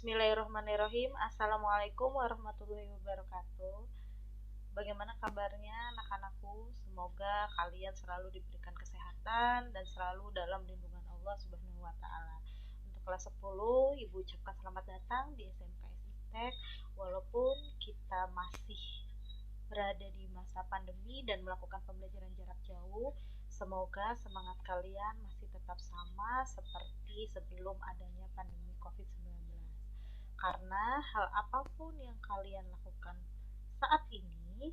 Bismillahirrahmanirrahim. Assalamualaikum warahmatullahi wabarakatuh. Bagaimana kabarnya anak-anakku? Semoga kalian selalu diberikan kesehatan dan selalu dalam lindungan Allah Subhanahu wa taala. Untuk kelas 10, Ibu ucapkan selamat datang di SMK SITEK. Walaupun kita masih berada di masa pandemi dan melakukan pembelajaran jarak jauh, semoga semangat kalian masih tetap sama seperti sebelum adanya pandemi COVID-19. Karena hal apapun yang kalian lakukan saat ini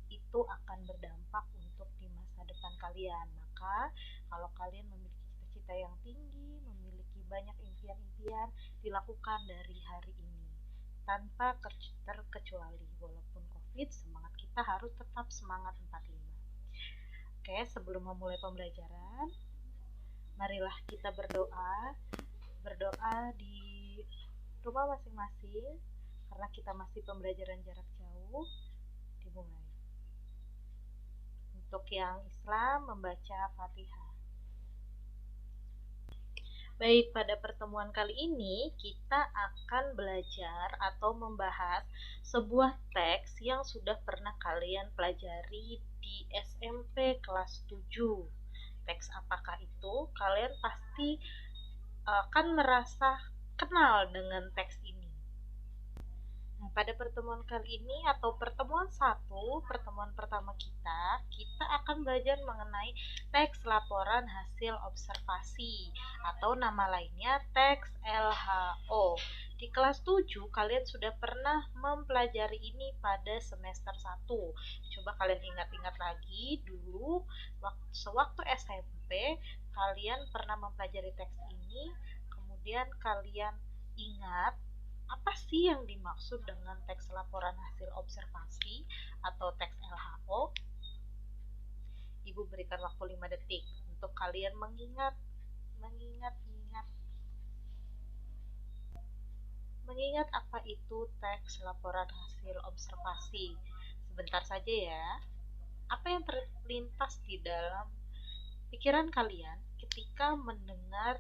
itu akan berdampak untuk di masa depan kalian. Maka kalau kalian memiliki cita-cita yang tinggi, memiliki banyak impian-impian, dilakukan dari hari ini tanpa terkecuali. Walaupun COVID, semangat kita harus tetap semangat 45. Oke, sebelum memulai pembelajaran, marilah kita berdoa di rumah masing-masing, karena kita masih pembelajaran jarak jauh. Dimulai. Untuk yang Islam, membaca Fatihah. Baik, pada pertemuan kali ini kita akan belajar atau membahas sebuah teks yang sudah pernah kalian pelajari di SMP kelas 7. Teks apakah itu? Kalian pasti akan merasa kenal dengan teks ini. Nah, pada pertemuan kali ini atau pertemuan 1, pertemuan pertama kita akan belajar mengenai teks laporan hasil observasi atau nama lainnya teks LHO. Di kelas 7 kalian sudah pernah mempelajari ini pada semester 1. Coba kalian ingat-ingat lagi dulu sewaktu SMP kalian pernah mempelajari teks ini, kemudian kalian ingat apa sih yang dimaksud dengan teks laporan hasil observasi atau teks LHO? Ibu berikan waktu 5 detik untuk kalian mengingat apa itu teks laporan hasil observasi. Sebentar saja ya. Apa yang terlintas di dalam pikiran kalian ketika mendengar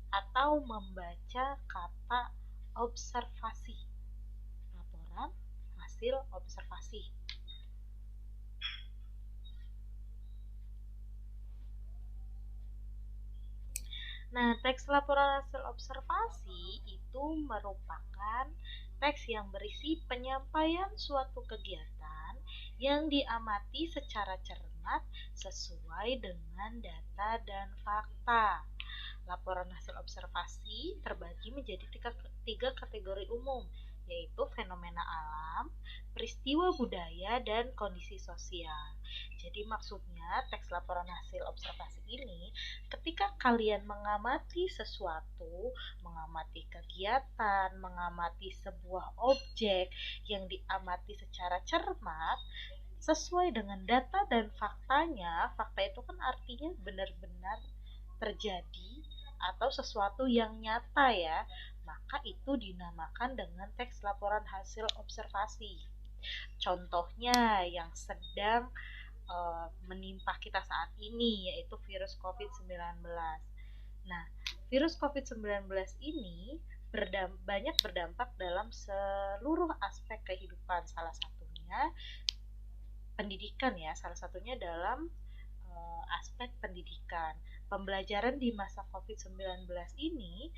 atau membaca kata observasi, laporan hasil observasi? Nah, teks laporan hasil observasi itu merupakan teks yang berisi penyampaian suatu kegiatan yang diamati secara cermat sesuai dengan data dan fakta. Laporan hasil observasi terbagi menjadi tiga kategori umum, yaitu fenomena alam, peristiwa budaya, dan kondisi sosial. Jadi maksudnya teks laporan hasil observasi ini ketika kalian mengamati sesuatu, mengamati kegiatan, mengamati sebuah objek yang diamati secara cermat sesuai dengan data dan faktanya. Fakta itu kan artinya benar-benar terjadi atau sesuatu yang nyata ya, maka itu dinamakan dengan teks laporan hasil observasi. Contohnya yang sedang menimpa kita saat ini yaitu virus COVID-19. Nah, virus COVID-19 ini banyak berdampak dalam seluruh aspek kehidupan, salah satunya pendidikan ya, salah satunya dalam aspek pendidikan. Pembelajaran di masa COVID-19 ini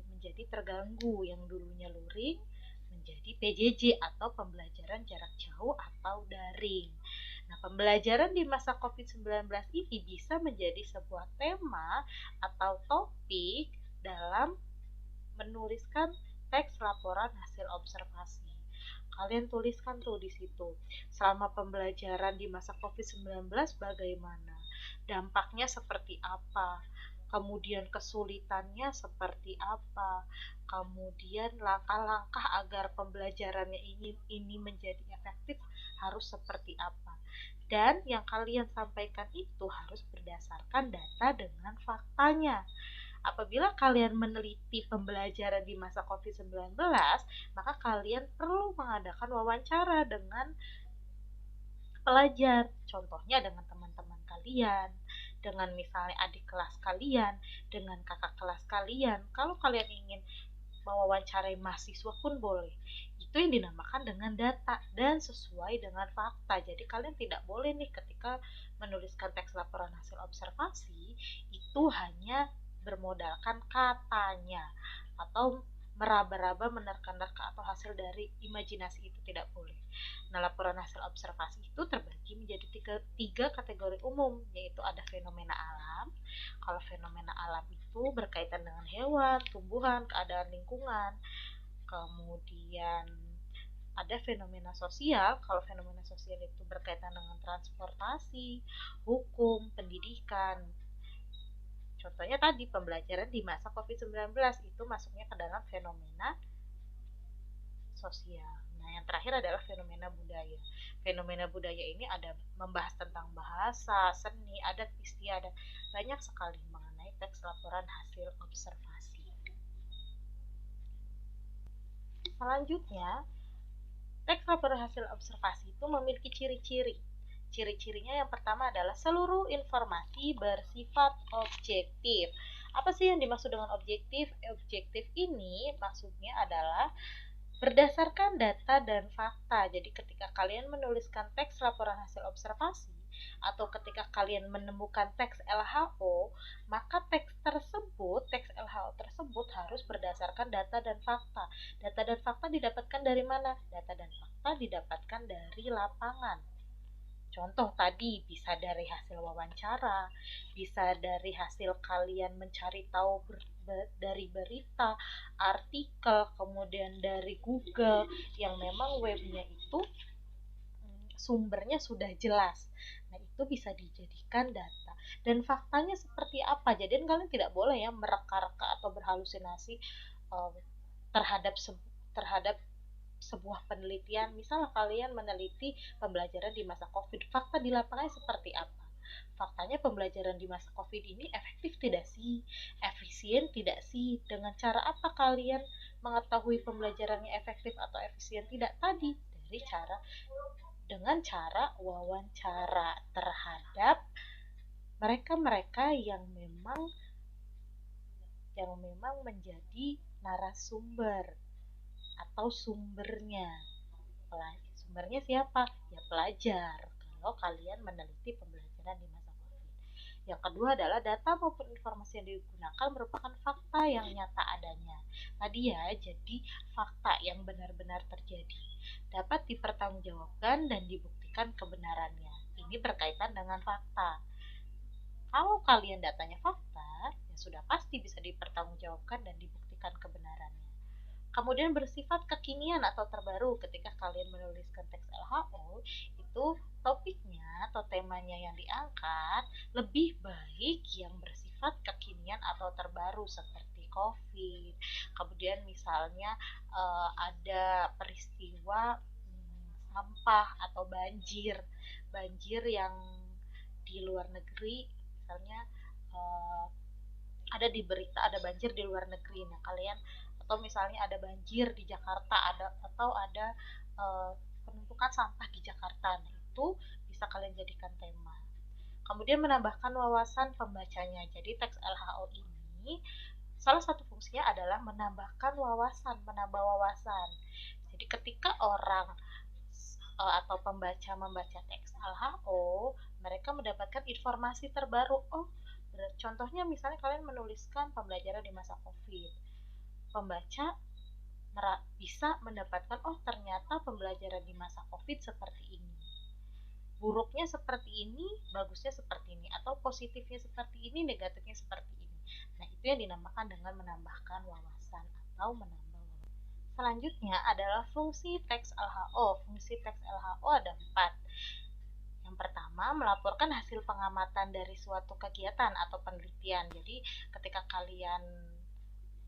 menjadi terganggu, yang dulunya luring menjadi PJJ atau pembelajaran jarak jauh atau daring. Nah, pembelajaran di masa COVID-19 ini bisa menjadi sebuah tema atau topik dalam menuliskan teks laporan hasil observasi. Kalian tuliskan tuh di situ. Selama pembelajaran di masa COVID-19 bagaimana? Dampaknya seperti apa? Kemudian kesulitannya seperti apa? Kemudian langkah-langkah agar pembelajarannya ini menjadi efektif harus seperti apa? Dan yang kalian sampaikan itu harus berdasarkan data dengan faktanya. Apabila kalian meneliti pembelajaran di masa COVID-19, maka kalian perlu mengadakan wawancara dengan pelajar, contohnya dengan teman-teman kalian, dengan misalnya adik kelas kalian, dengan kakak kelas kalian. Kalau kalian ingin mewawancarai mahasiswa pun boleh. Itu yang dinamakan dengan data dan sesuai dengan fakta. Jadi kalian tidak boleh nih ketika menuliskan teks laporan hasil observasi itu hanya bermodalkan katanya atau meraba-raba, menerka-nerka atau hasil dari imajinasi, itu tidak boleh. Nah, laporan hasil observasi itu terbagi menjadi tiga kategori umum, yaitu ada fenomena alam. Kalau fenomena alam itu berkaitan dengan hewan, tumbuhan, keadaan lingkungan. Kemudian ada fenomena sosial. Kalau fenomena sosial itu berkaitan dengan transportasi, hukum, pendidikan. Contohnya tadi pembelajaran di masa COVID-19 itu masuknya ke dalam fenomena sosial. Nah, yang terakhir adalah fenomena budaya. Fenomena budaya ini ada membahas tentang bahasa, seni, adat istiadat, banyak sekali mengenai teks laporan hasil observasi. Selanjutnya, teks laporan hasil observasi itu memiliki ciri-ciri. Ciri-cirinya yang pertama adalah seluruh informasi bersifat objektif. Apa sih yang dimaksud dengan objektif? Objektif ini maksudnya adalah berdasarkan data dan fakta. Jadi ketika kalian menuliskan teks laporan hasil observasi atau ketika kalian menemukan teks LHO, maka teks LHO tersebut harus berdasarkan data dan fakta. Data dan fakta didapatkan dari mana? Data dan fakta didapatkan dari lapangan. Contoh tadi bisa dari hasil wawancara, bisa dari hasil kalian mencari tahu dari berita, artikel, kemudian dari Google yang memang webnya itu sumbernya sudah jelas. Nah, itu bisa dijadikan data. Dan faktanya seperti apa? Jadi kalian tidak boleh ya mereka-reka atau berhalusinasi terhadap sebuah penelitian. Misal kalian meneliti pembelajaran di masa COVID, fakta di lapangan seperti apa? Faktanya pembelajaran di masa COVID ini efektif tidak sih? Efisien tidak sih? Dengan cara apa kalian mengetahui pembelajarannya efektif atau efisien tidak? Tadi dengan cara wawancara terhadap mereka-mereka yang memang menjadi narasumber atau sumbernya. Sumbernya siapa? Ya pelajar, kalau kalian meneliti pembelajaran di masa COVID. Yang kedua adalah data maupun informasi yang digunakan merupakan fakta yang nyata adanya. Tadi ya, jadi fakta yang benar-benar terjadi dapat dipertanggungjawabkan dan dibuktikan kebenarannya. Ini berkaitan dengan fakta. Kalau kalian datanya fakta, ya sudah pasti bisa dipertanggungjawabkan dan dibuktikan kebenarannya. Kemudian bersifat kekinian atau terbaru. Ketika kalian menuliskan teks LHO, itu topiknya atau temanya yang diangkat lebih baik yang bersifat kekinian atau terbaru seperti COVID. Kemudian misalnya ada peristiwa sampah atau banjir yang di luar negeri, misalnya ada di berita ada banjir di luar negeri. Nah, kalian atau misalnya ada banjir di Jakarta, atau ada penumpukan sampah di Jakarta. Nah, itu bisa kalian jadikan tema. Kemudian menambahkan wawasan pembacanya. Jadi teks LHO ini salah satu fungsinya adalah menambah wawasan. Jadi ketika orang atau pembaca membaca teks LHO, mereka mendapatkan informasi terbaru. Contohnya misalnya kalian menuliskan pembelajaran di masa COVID. Pembaca bisa mendapatkan, ternyata pembelajaran di masa COVID seperti ini. Buruknya seperti ini, bagusnya seperti ini, atau positifnya seperti ini, negatifnya seperti ini. Nah, itu yang dinamakan dengan menambahkan wawasan atau menambah wawasan. Selanjutnya adalah fungsi teks LHO. Fungsi teks LHO ada 4. Yang pertama, melaporkan hasil pengamatan dari suatu kegiatan atau penelitian. Jadi, ketika kalian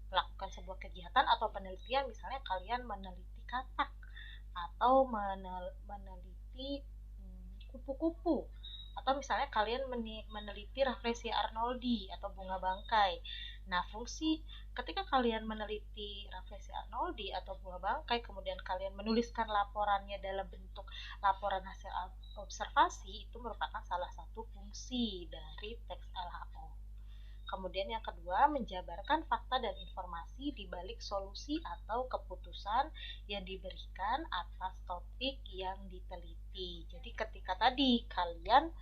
melakukan sebuah kegiatan atau penelitian, misalnya kalian meneliti katak atau meneliti kupu-kupu, atau misalnya kalian meneliti Rafflesia arnoldi atau bunga bangkai. Nah, fungsi ketika kalian meneliti Rafflesia arnoldi atau bunga bangkai, kemudian kalian menuliskan laporannya dalam bentuk laporan hasil observasi, itu merupakan salah satu fungsi dari teks LHO. Kemudian yang kedua, menjabarkan fakta dan informasi di balik solusi atau keputusan yang diberikan atas topik yang diteliti. Jadi ketika tadi kalian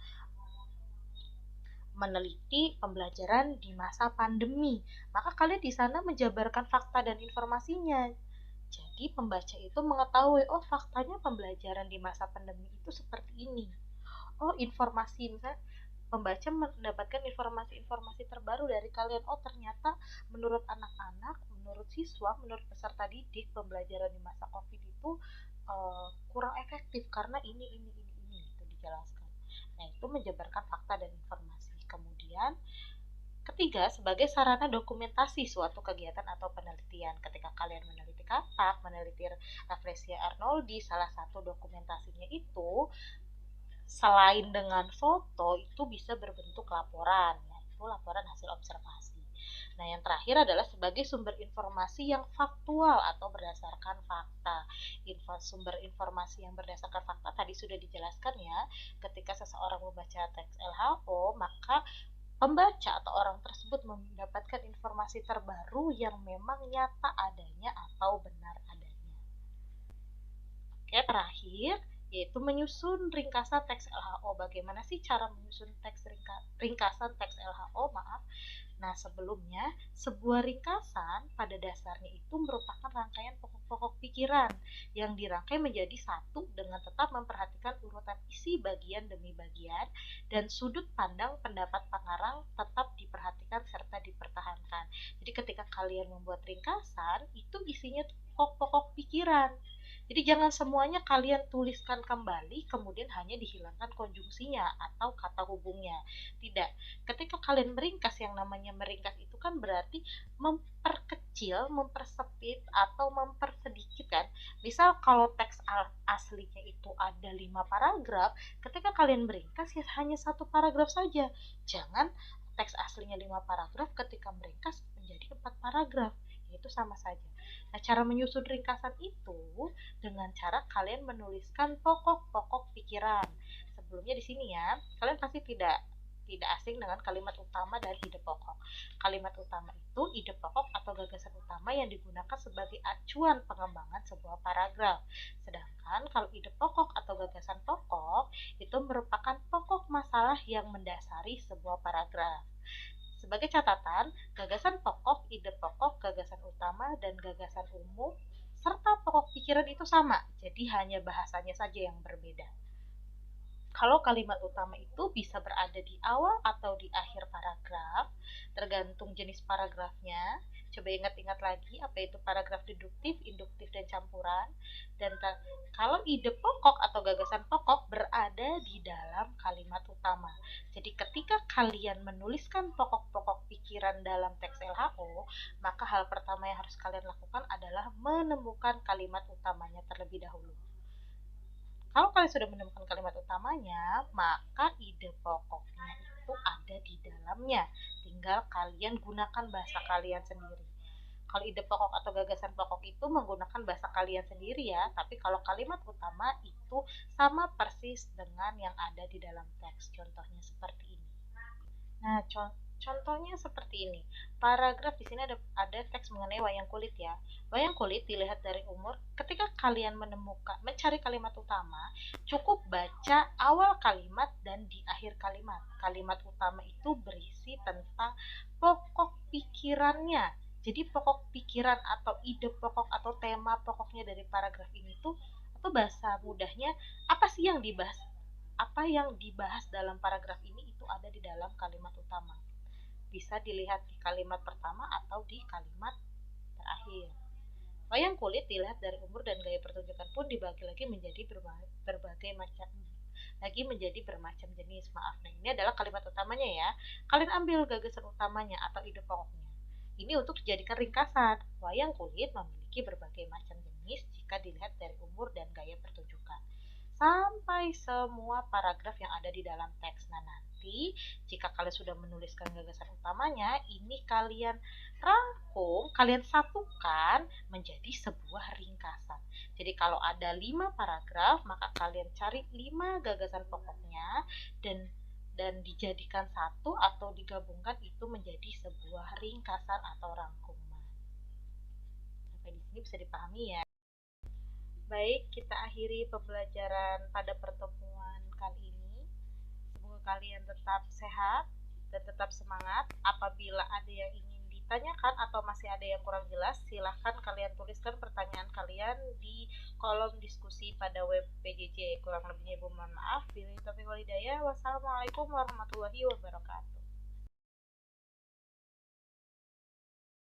meneliti pembelajaran di masa pandemi, maka kalian di sana menjabarkan fakta dan informasinya. Jadi pembaca itu mengetahui, oh faktanya pembelajaran di masa pandemi itu seperti ini. Oh informasi, misalnya pembaca mendapatkan informasi-informasi terbaru dari kalian. Oh ternyata menurut anak-anak, menurut siswa, menurut peserta didik, pembelajaran di masa COVID itu kurang efektif karena ini itu dijelaskan. Nah itu menjabarkan fakta dan informasi. Kemudian ketiga, sebagai sarana dokumentasi suatu kegiatan atau penelitian. Ketika kalian meneliti katak, meneliti Rafflesia arnoldi, salah satu dokumentasinya itu selain dengan foto itu bisa berbentuk laporan, yaitu laporan hasil observasi. Nah, yang terakhir adalah sebagai sumber informasi yang faktual atau berdasarkan fakta. Sumber informasi yang berdasarkan fakta tadi sudah dijelaskan ya. Ketika seseorang membaca teks LHO, maka pembaca atau orang tersebut mendapatkan informasi terbaru yang memang nyata adanya atau benar adanya. Oke, terakhir yaitu menyusun ringkasan teks LHO. Bagaimana sih cara menyusun ringkasan teks LHO? Maaf. Nah, sebelumnya sebuah ringkasan pada dasarnya itu merupakan rangkaian pokok-pokok pikiran yang dirangkai menjadi satu dengan tetap memperhatikan urutan isi bagian demi bagian dan sudut pandang pendapat pengarang tetap diperhatikan serta dipertahankan. Jadi ketika kalian membuat ringkasan, itu isinya pokok-pokok pikiran. Jadi jangan semuanya kalian tuliskan kembali kemudian hanya dihilangkan konjungsinya atau kata hubungnya. Tidak. Ketika kalian meringkas, yang namanya meringkas itu kan berarti memperkecil, mempersempit atau mempersedikit kan. Misal kalau teks aslinya itu ada 5 paragraf, ketika kalian meringkas ya hanya 1 paragraf saja. Jangan teks aslinya 5 paragraf ketika meringkas menjadi 4 paragraf. Itu sama saja. Nah, cara menyusun ringkasan itu dengan cara kalian menuliskan pokok-pokok pikiran. Sebelumnya di sini ya, kalian pasti tidak asing dengan kalimat utama dan ide pokok. Kalimat utama itu ide pokok atau gagasan utama yang digunakan sebagai acuan pengembangan sebuah paragraf. Sedangkan kalau ide pokok atau gagasan pokok itu merupakan pokok masalah yang mendasari sebuah paragraf. Sebagai catatan, gagasan pokok, ide pokok, gagasan utama, dan gagasan umum, serta pokok pikiran itu sama, jadi hanya bahasanya saja yang berbeda. Kalau kalimat utama itu bisa berada di awal atau di akhir paragraf, tergantung jenis paragrafnya. Coba ingat-ingat lagi apa itu paragraf deduktif, induktif, dan campuran. Dan kalau ide pokok atau gagasan pokok berada di dalam kalimat utama. Jadi ketika kalian menuliskan pokok-pokok pikiran dalam teks LHO, maka hal pertama yang harus kalian lakukan adalah menemukan kalimat utamanya terlebih dahulu. Kalau kalian sudah menemukan kalimat utamanya, maka ide pokoknya itu ada di dalamnya. Tinggal kalian gunakan bahasa kalian sendiri. Kalau ide pokok atau gagasan pokok itu menggunakan bahasa kalian sendiri ya, tapi kalau kalimat utama itu sama persis dengan yang ada di dalam teks. Contohnya seperti ini. Nah, contohnya seperti ini. Paragraf di sini ada teks mengenai wayang kulit ya. Wayang kulit dilihat dari umur. Ketika kalian mencari kalimat utama, cukup baca awal kalimat dan di akhir kalimat. Kalimat utama itu berisi tentang pokok pikirannya. Jadi pokok pikiran atau ide pokok atau tema pokoknya dari paragraf ini tuh, atau bahasa mudahnya, apa sih yang dibahas, apa yang dibahas dalam paragraf ini itu ada di dalam kalimat utama. Bisa dilihat di kalimat pertama atau di kalimat terakhir. Wayang kulit dilihat dari umur dan gaya pertunjukan pun dibagi lagi menjadi berbagai macam bermacam jenis. Maaf, nah ini adalah kalimat utamanya ya. Kalian ambil gagasan utamanya atau ide pokoknya. Ini untuk dijadikan ringkasan. Wayang kulit memiliki berbagai macam jenis jika dilihat dari umur dan gaya pertunjukan. Sampai semua paragraf yang ada di dalam teks. Nah, nanti jika kalian sudah menuliskan gagasan utamanya, ini kalian rangkum, kalian satukan menjadi sebuah ringkasan. Jadi kalau ada 5 paragraf, maka kalian cari 5 gagasan pokoknya dan dan dijadikan satu atau digabungkan itu menjadi sebuah ringkasan atau rangkuman. Sampai di sini bisa dipahami ya. Baik, kita akhiri pembelajaran pada pertemuan kali ini. Semoga kalian tetap sehat dan tetap semangat. Apabila ada yang ingin ditanyakan atau masih ada yang kurang jelas, silahkan kalian tuliskan pertanyaan kalian di kolom diskusi pada web PJJ. Kurang lebihnya Ibu mohon maaf. Wassalamualaikum warahmatullahi wabarakatuh.